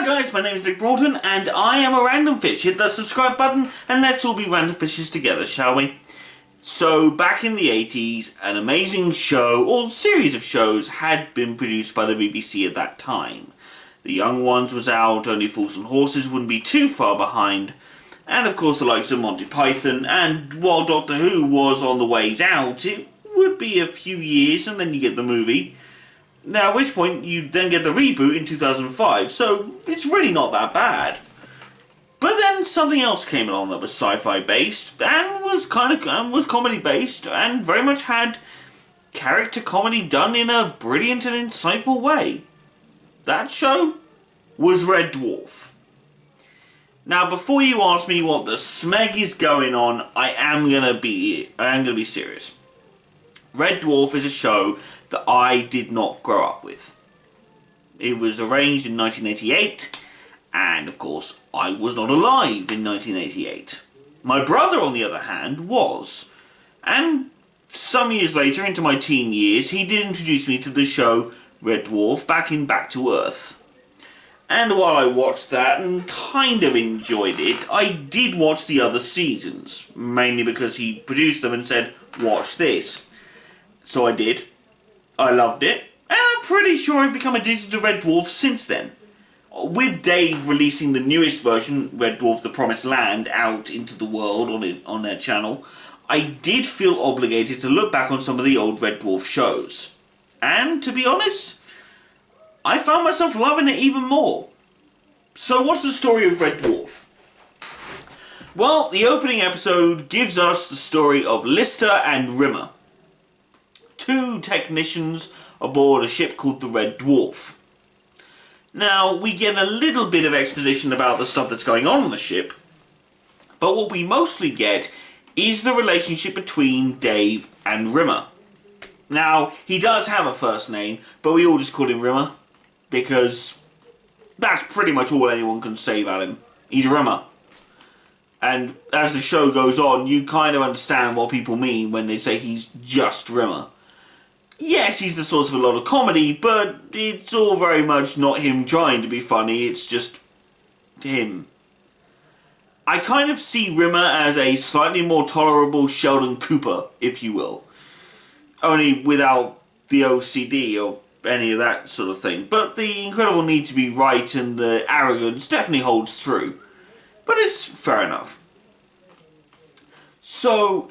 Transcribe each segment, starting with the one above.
Hi guys, my name is Nick Broughton and I am a Randomfish. Hit that subscribe button and let's all be Randomfishes together, shall we? So, back in the 80s, an amazing show, or series of shows, had been produced by the BBC at that time. The Young Ones was out, Only Fools and Horses wouldn't be too far behind, and of course the likes of Monty Python, and while Doctor Who was on the ways out, it would be a few years and then you get the movie. Now, at which point you then get the reboot in 2005, so it's really not that bad. But then something else came along that was sci-fi based and was comedy based and very much had character comedy done in a brilliant and insightful way. That show was Red Dwarf. Now, before you ask me what the SMEG is going on, I am gonna be serious. Red Dwarf is a show that I did not grow up with. It was arranged in 1988, and of course, I was not alive in 1988. My brother, on the other hand, was. And some years later, into my teen years, he did introduce me to the show Red Dwarf back in Back to Earth. And while I watched that and kind of enjoyed it, I did watch the other seasons, mainly because he produced them and said, watch this. So I did. I loved it, and I'm pretty sure I've become addicted to Red Dwarf since then. With Dave releasing the newest version, Red Dwarf The Promised Land, out into the world on their channel, I did feel obligated to look back on some of the old Red Dwarf shows. And, to be honest, I found myself loving it even more. So what's the story of Red Dwarf? Well, the opening episode gives us the story of Lister and Rimmer, two technicians aboard a ship called the Red Dwarf. Now, we get a little bit of exposition about the stuff that's going on the ship, but what we mostly get is the relationship between Dave and Rimmer. Now, he does have a first name, but we all just call him Rimmer, because that's pretty much all anyone can say about him. He's Rimmer. And as the show goes on, you kind of understand what people mean when they say he's just Rimmer. Yes, he's the source of a lot of comedy, but it's all very much not him trying to be funny, it's just him. I kind of see Rimmer as a slightly more tolerable Sheldon Cooper, if you will. Only without the OCD or any of that sort of thing. But the incredible need to be right and the arrogance definitely holds true. But it's fair enough. So,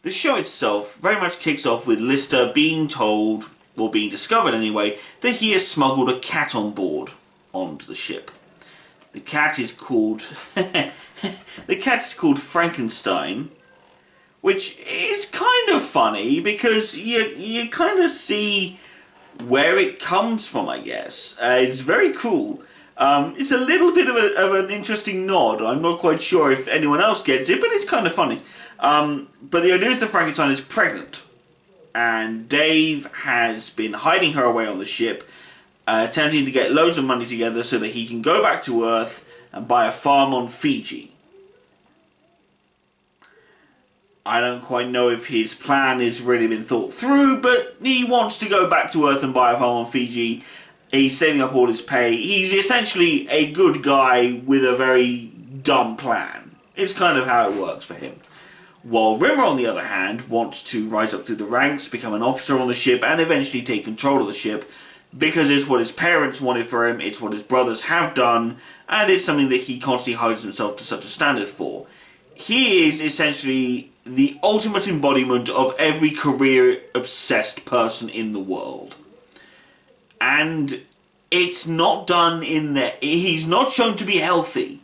the show itself very much kicks off with Lister being told, or being discovered anyway, that he has smuggled a cat on board onto the ship. The cat is called Frankenstein, which is kind of funny because you kind of see where it comes from, I guess. It's very cool. It's a little bit of an interesting nod. I'm not quite sure if anyone else gets it, but it's kind of funny. But the idea is that Frankenstein is pregnant, and Dave has been hiding her away on the ship, attempting to get loads of money together so that he can go back to Earth and buy a farm on Fiji. I don't quite know if his plan has really been thought through, but he wants to go back to Earth and buy a farm on Fiji. He's saving up all his pay. He's essentially a good guy with a very dumb plan. It's kind of how it works for him. While Rimmer, on the other hand, wants to rise up through the ranks, become an officer on the ship, and eventually take control of the ship, because it's what his parents wanted for him, it's what his brothers have done, and it's something that he constantly holds himself to such a standard for. He is essentially the ultimate embodiment of every career-obsessed person in the world. And it's not done in there. He's not shown to be healthy.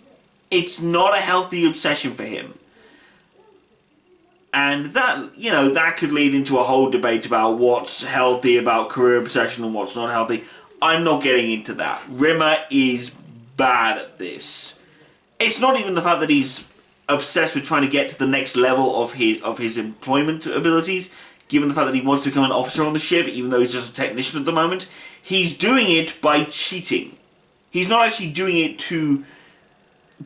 It's not a healthy obsession for him. And that, that could lead into a whole debate about what's healthy about career obsession and what's not healthy. I'm not getting into that. Rimmer is bad at this. It's not even the fact that he's obsessed with trying to get to the next level of his employment abilities, given the fact that he wants to become an officer on the ship, even though he's just a technician at the moment. He's doing it by cheating. He's not actually doing it to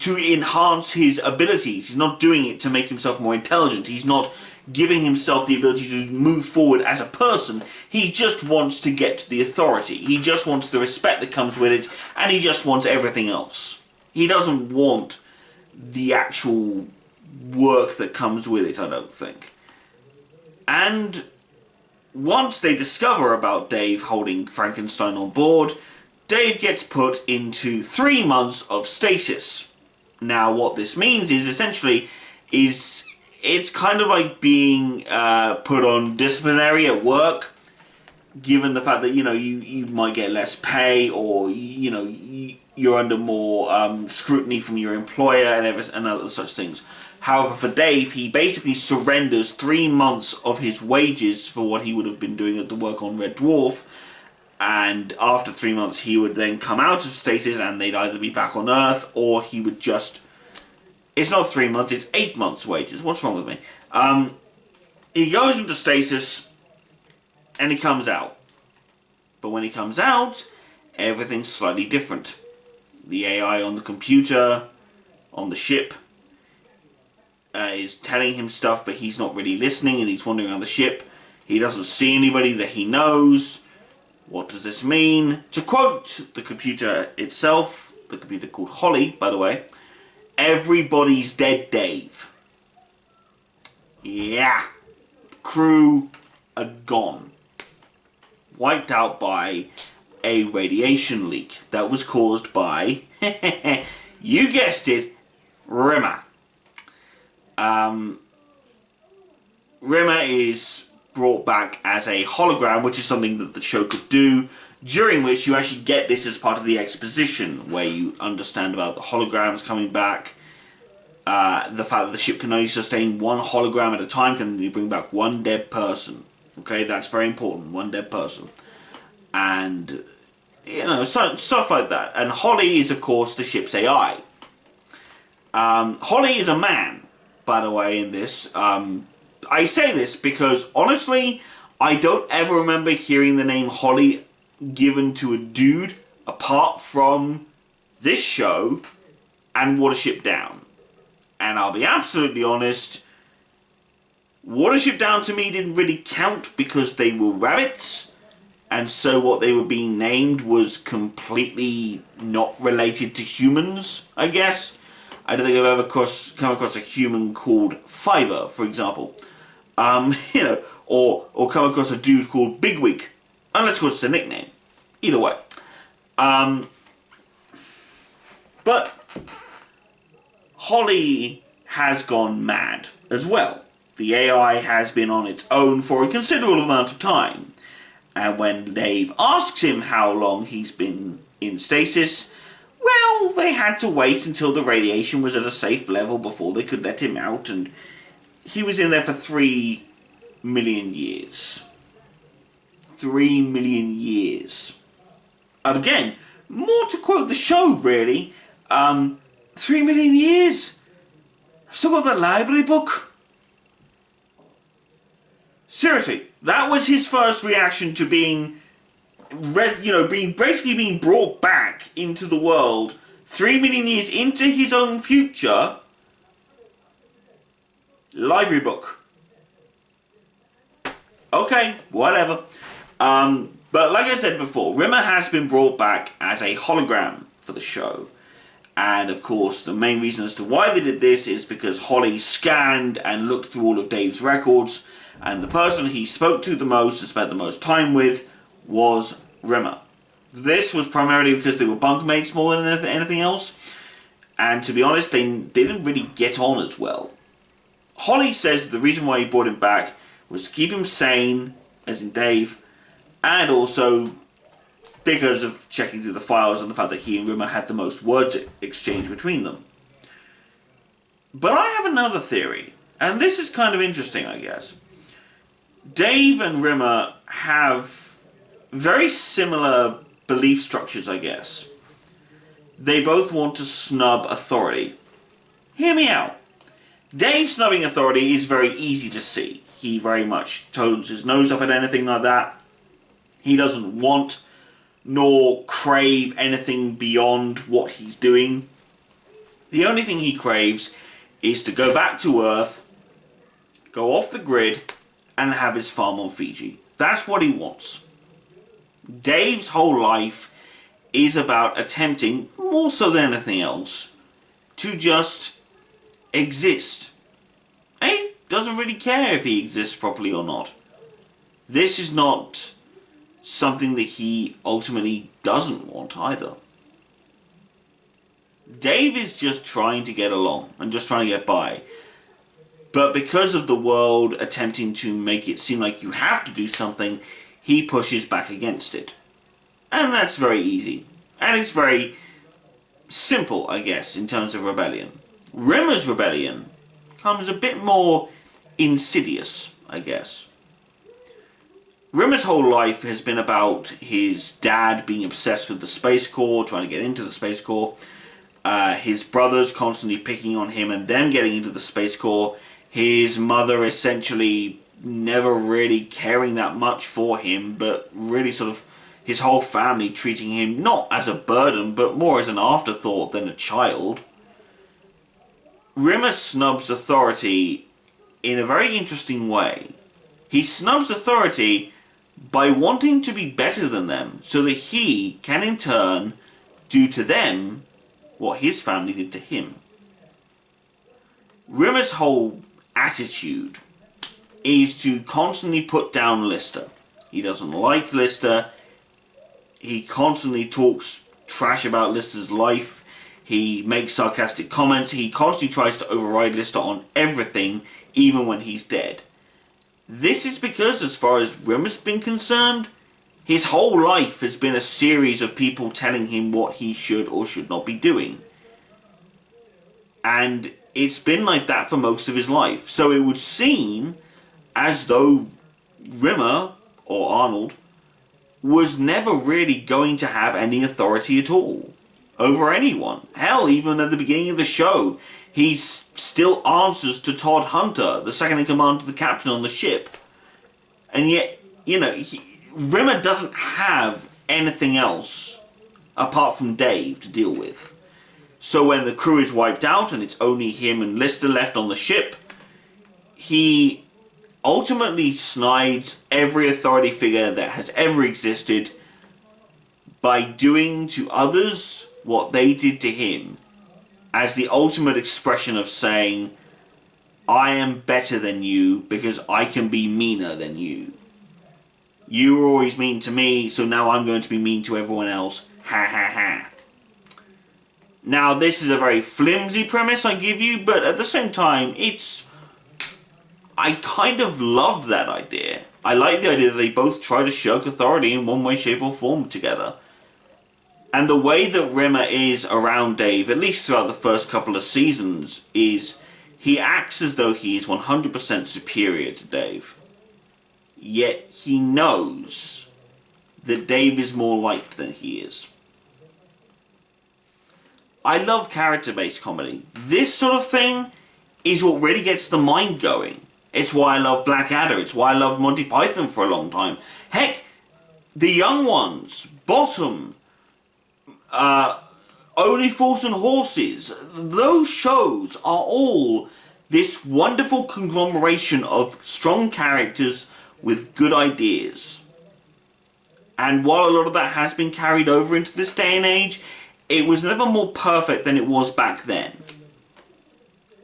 enhance his abilities. He's not doing it to make himself more intelligent. He's not giving himself the ability to move forward as a person. He just wants to get to the authority. He just wants the respect that comes with it, and he just wants everything else. He doesn't want the actual work that comes with it, I don't think. And once they discover about Dave holding Frankenstein on board, Dave gets put into 3 months of stasis. Now, what this means is essentially it's kind of like being put on disciplinary at work, given the fact that, you know, you might get less pay, or, you know, you're under more scrutiny from your employer and other such things. However, for Dave, he basically surrenders 3 months of his wages for what he would have been doing at the work on Red Dwarf, and after 3 months he would then come out of stasis, and they'd either be back on Earth, or he would just... It's not 3 months, it's 8 months' wages. What's wrong with me? He goes into stasis, and he comes out. But when he comes out, everything's slightly different. The AI on the computer, on the ship, is telling him stuff, but he's not really listening, and he's wandering around the ship. He doesn't see anybody that he knows. What does this mean? To quote the computer itself, the computer called Holly, by the way, everybody's dead, Dave. Yeah. Crew are gone. Wiped out by a radiation leak that was caused by, you guessed it, Rimmer. Rimmer is brought back as a hologram, which is something that the show could do, during which you actually get this as part of the exposition, where you understand about the holograms coming back, the fact that the ship can only sustain one hologram at a time, can only bring back one dead person. Okay, that's very important, one dead person. And, you know, stuff like that. And Holly is, of course, the ship's AI. Holly is a man, by the way, in this. I say this because, honestly, I don't ever remember hearing the name Holly given to a dude apart from this show and Watership Down. And I'll be absolutely honest, Watership Down to me didn't really count because they were rabbits, and so what they were being named was completely not related to humans, I guess. I don't think I've ever come across a human called Fiverr, for example. You know, or come across a dude called Bigwig, unless of course it's a nickname. Either way. But Holly has gone mad as well. The AI has been on its own for a considerable amount of time. And when Dave asks him how long he's been in stasis, well, they had to wait until the radiation was at a safe level before they could let him out, and he was in there for 3 million years. 3 million years. Again, more to quote the show, really. 3 million years. I've still got that library book. Seriously, that was his first reaction to being, basically being brought back into the world 3 million years into his own future. Library book. Okay, whatever. But like I said before, Rimmer has been brought back as a hologram for the show. And of course, the main reason as to why they did this is because Holly scanned and looked through all of Dave's records, and the person he spoke to the most and spent the most time with was Rimmer. This was primarily because they were bunkmates more than anything else, and to be honest, they didn't really get on as well. Holly says that the reason why he brought him back was to keep him sane, as in Dave, and also because of checking through the files and the fact that he and Rimmer had the most words exchanged between them. But I have another theory, and this is kind of interesting, I guess. Dave and Rimmer have very similar belief structures, I guess. They both want to snub authority. Hear me out. Dave snubbing authority is very easy to see. He very much turns his nose up at anything like that. He doesn't want nor crave anything beyond what he's doing. The only thing he craves is to go back to Earth, go off the grid, and have his farm on Fiji. That's what he wants. Dave's whole life is about attempting, more so than anything else, to just exist. And he doesn't really care if he exists properly or not. This is not something that he ultimately doesn't want either. Dave is just trying to get along and just trying to get by. But because of the world attempting to make it seem like you have to do something, he pushes back against it. And that's very easy. And it's very simple, I guess, in terms of rebellion. Rimmer's rebellion comes a bit more insidious, I guess. Rimmer's whole life has been about his dad being obsessed with the Space Corps, trying to get into the Space Corps. His brothers constantly picking on him and them getting into the Space Corps. His mother essentially never really caring that much for him, but really sort of his whole family treating him not as a burden, but more as an afterthought than a child. Rimmer snubs authority in a very interesting way. He snubs authority by wanting to be better than them, so that he can in turn do to them what his family did to him. Rimmer's whole attitude is to constantly put down Lister. He doesn't like Lister. He constantly talks trash about Lister's life. He makes sarcastic comments. He constantly tries to override Lister on everything, even when he's dead. This is because, as far as Rimmer's been concerned, his whole life has been a series of people telling him what he should or should not be doing. And it's been like that for most of his life. So it would seem as though Rimmer, or Arnold, was never really going to have any authority at all over anyone. Hell, even at the beginning of the show, he still answers to Todd Hunter, the second-in-command to the captain on the ship. And yet, you know, Rimmer doesn't have anything else apart from Dave to deal with. So when the crew is wiped out and it's only him and Lister left on the ship, he ultimately snides every authority figure that has ever existed by doing to others what they did to him, as the ultimate expression of saying, I am better than you because I can be meaner than you. You were always mean to me, so now I'm going to be mean to everyone else. Ha ha ha. Now, this is a very flimsy premise I give you, but at the same time, I kind of love that idea. I like the idea that they both try to shirk authority in one way, shape or form together. And the way that Rimmer is around Dave, at least throughout the first couple of seasons, is he acts as though he is 100% superior to Dave. Yet he knows that Dave is more liked than he is. I love character-based comedy. This sort of thing is what really gets the mind going. It's why I love Blackadder. It's why I love Monty Python for a long time. Heck, The Young Ones, Bottom, Only Fools and Horses, those shows are all this wonderful conglomeration of strong characters with good ideas. And while a lot of that has been carried over into this day and age, it was never more perfect than it was back then.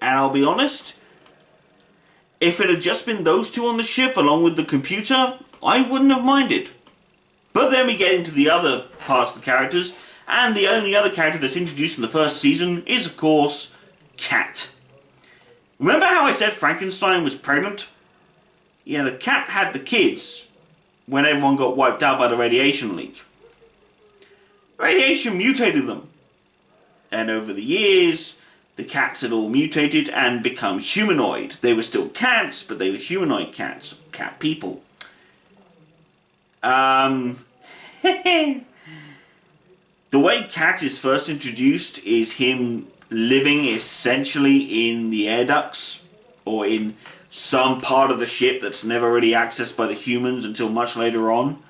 And I'll be honest, if it had just been those two on the ship along with the computer, I wouldn't have minded. But then we get into the other parts of the characters, and the only other character that's introduced in the first season is, of course, Cat. Remember how I said Frankenstein was pregnant? Yeah, the cat had the kids when everyone got wiped out by the radiation leak. Radiation mutated them. And over the years, the cats had all mutated and become humanoid. They were still cats, but they were humanoid cats. Cat people. The way Cat is first introduced is him living essentially in the air ducts, or in some part of the ship that's never really accessed by the humans until much later on.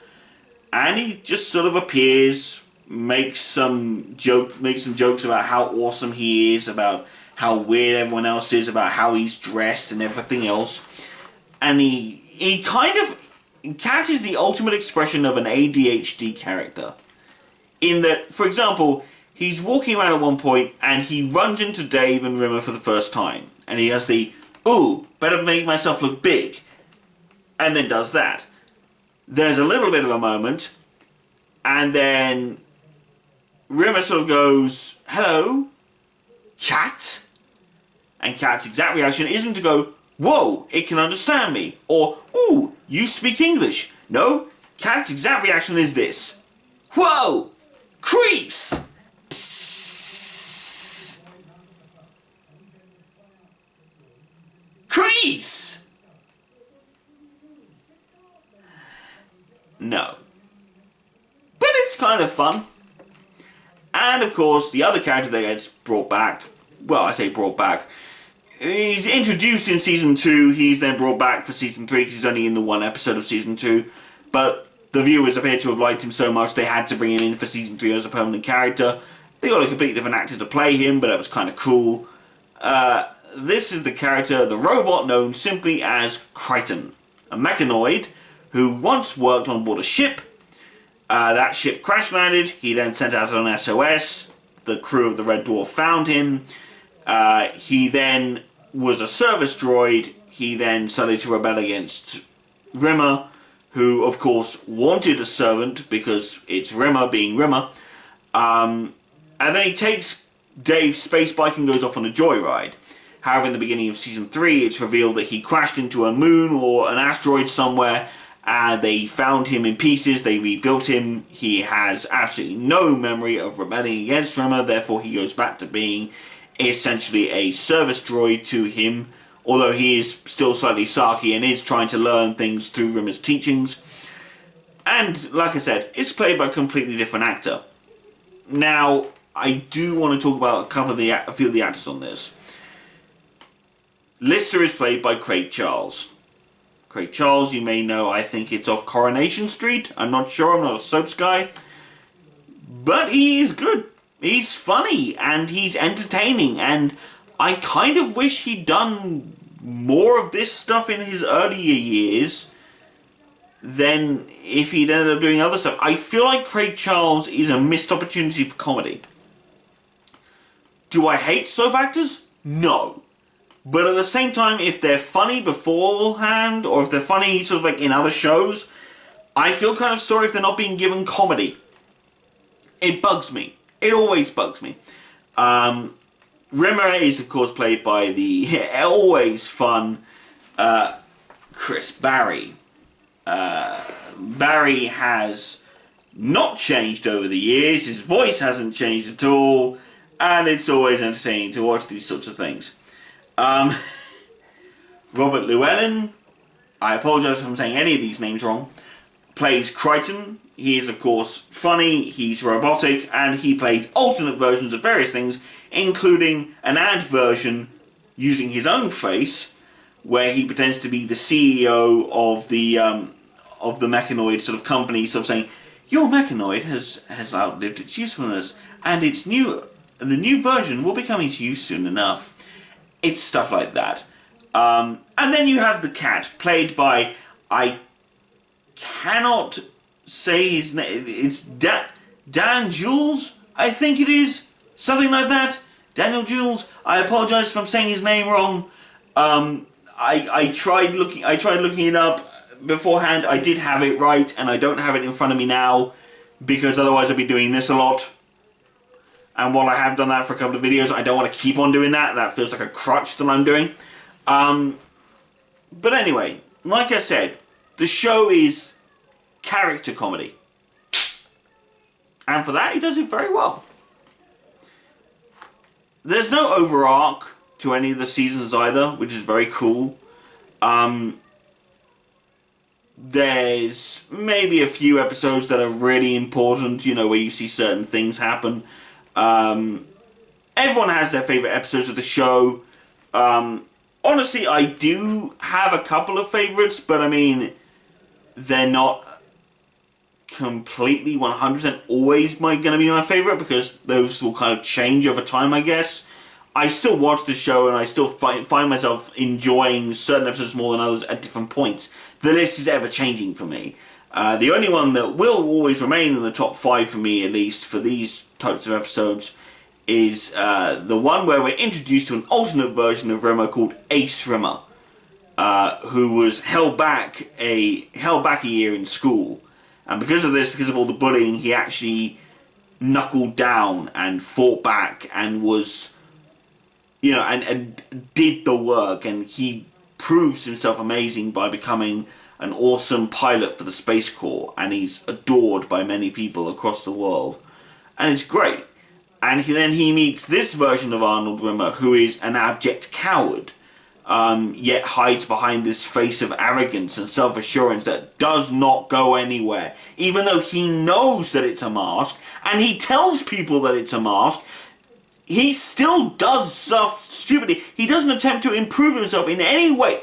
And he just sort of appears, makes some jokes about how awesome he is, about how weird everyone else is, about how he's dressed and everything else. And he kind of... Cat is the ultimate expression of an ADHD character. In that, for example, he's walking around at one point and he runs into Dave and Rimmer for the first time. And he has the, ooh, better make myself look big. And then does that. There's a little bit of a moment. And then Rimmer sort of goes, hello, Cat? And Cat's exact reaction isn't to go, whoa, it can understand me. Or, ooh, you speak English. No, Cat's exact reaction is this. Whoa, crease! Psst. Crease! No. But it's kind of fun. And of course, the other character that gets brought back, well, I say brought back, he's introduced in Season 2, he's then brought back for Season 3 because he's only in the one episode of Season 2, but the viewers appear to have liked him so much they had to bring him in for Season 3 as a permanent character. They got a completely different actor to play him, but that was kind of cool. This is the character, the robot known simply as Crichton, a mechanoid who once worked on board a ship. That ship crash landed, he then sent out an SOS, the crew of the Red Dwarf found him, he then was a service droid, he then started to rebel against Rimmer, who of course wanted a servant because it's Rimmer being Rimmer, and then he takes Dave's space bike and goes off on a joyride. However, in the beginning of Season 3, it's revealed that he crashed into a moon or an asteroid somewhere, and they found him in pieces, they rebuilt him, he has absolutely no memory of rebelling against Rimmer, therefore he goes back to being essentially a service droid to him, although he is still slightly sarky and is trying to learn things through Rimmer's teachings. And, like I said, it's played by a completely different actor. Now, I do want to talk about a few of the actors on this. Lister is played by Craig Charles. Craig Charles, you may know, I think it's off Coronation Street. I'm not sure, I'm not a soaps guy. But he is good. He's funny, and he's entertaining, and I kind of wish he'd done more of this stuff in his earlier years than if he'd ended up doing other stuff. I feel like Craig Charles is a missed opportunity for comedy. Do I hate soap actors? No. But at the same time, if they're funny beforehand, or if they're funny sort of like in other shows, I feel kind of sorry if they're not being given comedy. It bugs me. It always bugs me. Rimmer is, of course, played by the always fun Chris Barry. Barry has not changed over the years. His voice hasn't changed at all. And it's always entertaining to watch these sorts of things. Robert Llewellyn, I apologise if I'm saying any of these names wrong, plays Crichton. He is, of course, funny, he's robotic, and he plays alternate versions of various things, including an ad version using his own face, where he pretends to be the CEO of the mechanoid sort of company, sort of saying, your mechanoid has outlived its usefulness, and the new version will be coming to you soon enough. It's stuff like that. And then you have the cat, played by, I cannot say his name, it's Dan Jules, I think it is, something like that. Daniel Jules. I apologise if I'm saying his name wrong. I tried looking it up beforehand. I did have it right, and I don't have it in front of me now because otherwise I'd be doing this a lot. And while I have done that for a couple of videos, I don't want to keep on doing that. That feels like a crutch that I'm doing. But anyway, like I said, the show is character comedy. And for that, he does it very well. There's no overarch to any of the seasons either, which is very cool. There's maybe a few episodes that are really important, you know, where you see certain things happen. Everyone has their favourite episodes of the show. Honestly, I do have a couple of favourites, but I mean, they're not completely 100% always going to be my favourite, because those will kind of change over time, I guess. I still watch the show and I still find myself enjoying certain episodes more than others at different points. The list is ever changing for me. The only one that will always remain in the top 5 for me, at least for these types of episodes, is the one where we're introduced to an alternate version of Rimmer called Ace Rimmer, who was held back a year in school, and because of this, because of all the bullying, he actually knuckled down and fought back and was, you know, and did the work, and he proves himself amazing by becoming an awesome pilot for the Space Corps, and he's adored by many people across the world, and it's great. And then he meets this version of Arnold Rimmer, who is an abject coward, yet hides behind this face of arrogance and self-assurance that does not go anywhere, even though he knows that it's a mask, and he tells people that it's a mask. He still does stuff stupidly. He doesn't attempt to improve himself in any way.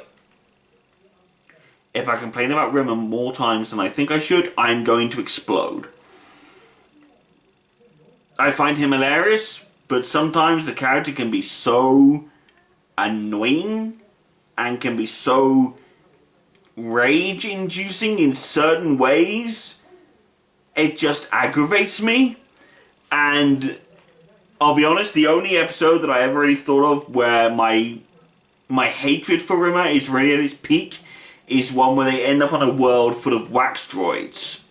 If I complain about Rimmer more times than I think I should, I'm going to explode. I find him hilarious, but sometimes the character can be so annoying and can be so rage-inducing in certain ways. It just aggravates me. And I'll be honest, the only episode that I ever really thought of where my hatred for Rimmer is really at its peak is one where they end up on a world full of wax droids.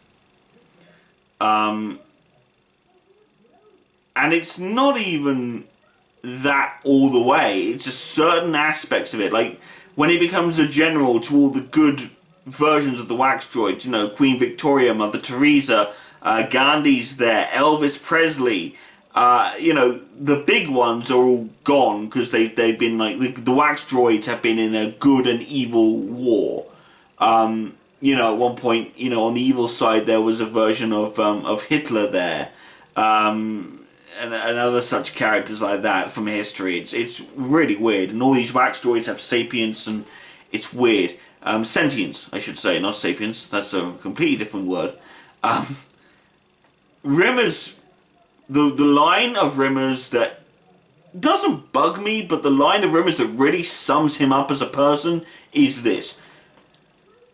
And it's not even that all the way. It's just certain aspects of it. Like, when he becomes a general to all the good versions of the wax droids, you know, Queen Victoria, Mother Teresa, Gandhi's there, Elvis Presley, you know, the big ones are all gone because they've been like, the wax droids have been in a good and evil war. You know, at one point, you know, on the evil side there was a version of Hitler there. And other such characters like that from history. It's really weird, and all these wax droids have sapience, and it's weird. Sentience, I should say, not sapience. That's a completely different word. Rimmer's the line of Rimmer's that doesn't bug me, but the line of Rimmer's that really sums him up as a person is this: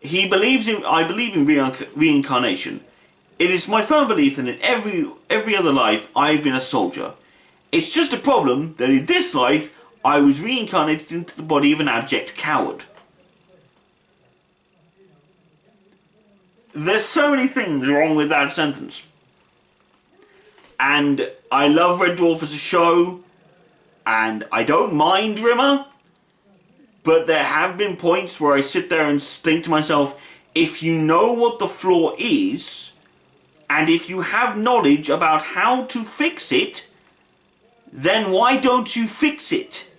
I believe in reincarnation. It is my firm belief that in every other life I've been a soldier. It's just a problem that in this life I was reincarnated into the body of an abject coward. There's so many things wrong with that sentence. And I love Red Dwarf as a show, and I don't mind Rimmer, but there have been points where I sit there and think to myself, if you know what the flaw is, and if you have knowledge about how to fix it, then why don't you fix it?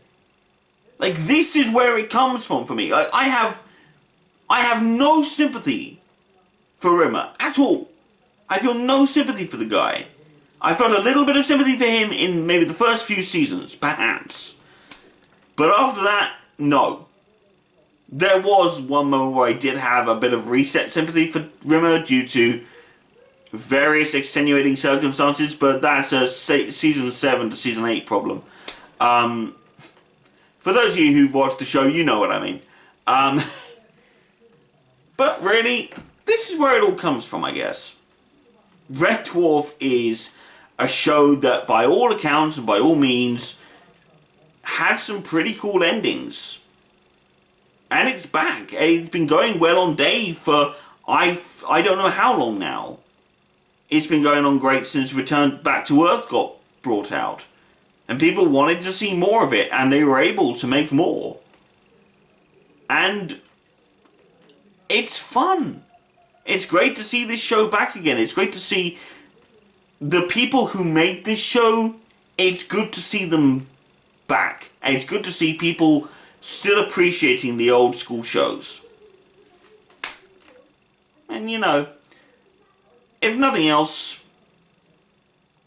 Like, this is where it comes from for me. I have no sympathy for Rimmer at all. I feel no sympathy for the guy. I felt a little bit of sympathy for him in maybe the first few seasons, perhaps. But after that, no. There was one moment where I did have a bit of reset sympathy for Rimmer due to various extenuating circumstances, but that's a season 7 to season 8 problem. For those of you who've watched the show, you know what I mean. But really, this is where it all comes from, I guess. Red Dwarf is a show that, by all accounts and by all means, had some pretty cool endings. And it's back. It's been going well on day for I don't know how long now. It's been going on great since Return Back to Earth got brought out. And people wanted to see more of it, and they were able to make more. And it's fun. It's great to see this show back again. It's great to see the people who made this show, it's good to see them back. And it's good to see people still appreciating the old school shows. And you know, if nothing else,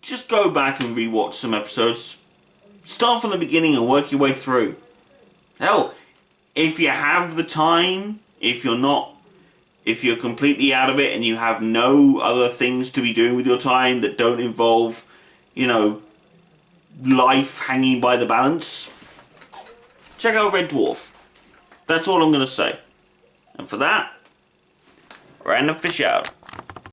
just go back and rewatch some episodes. Start from the beginning and work your way through. Hell, if you have the time, if you're completely out of it and you have no other things to be doing with your time that don't involve, you know, life hanging by the balance, check out Red Dwarf. That's all I'm going to say. And for that, Randomfish out.